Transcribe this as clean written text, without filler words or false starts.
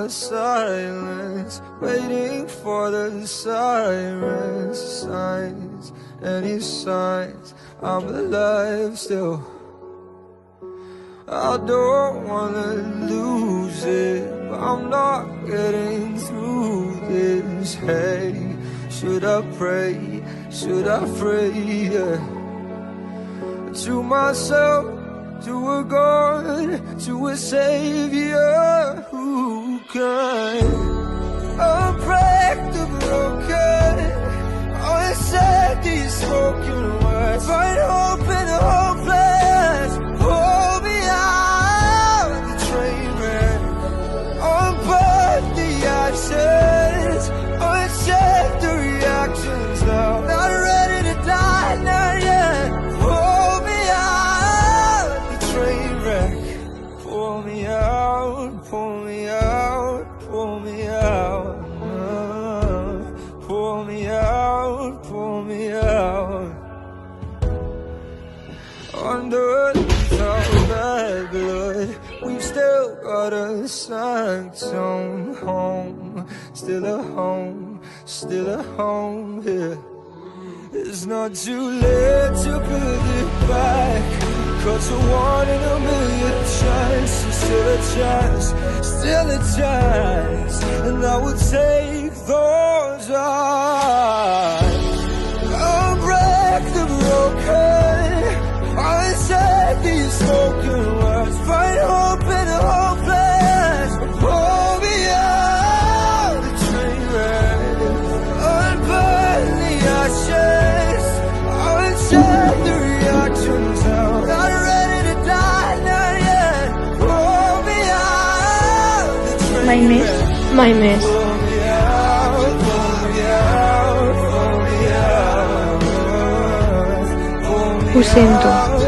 the silence, waiting for the sirens, signs, any signs I'm alive still. I don't wanna lose it, but I'm not getting through this. Hey, should I pray? Should I pray? Yeah. To myself, to a God, to a Savior who can unbreak the broken, unsaid these spoken words, find hope in the hopeless. Hold me out the train wreck, unburn the ashes, uncheck the reactions now. Not ready to die, not yet. Hold me out the train wreck. Pull me out, pull me out, pull me out. Pull me out, pull me out. Underneath all that blood, we've still got a sanctum home. Still a home, still a home here. It's not too late to build it back. Cause a 1 in a million chance, still a chance, still a chance. And I would take those odds. I'll break the broken, I'll say these spoken words, find hope in the hopeless. Pull me out the train wreck, unburn the ashes, uncheck the reactions now. Not ready to die, not yet. Pull me out the train wreck. My mess. Pull me out, pull me out, pull me out, pull me Ho sento. out.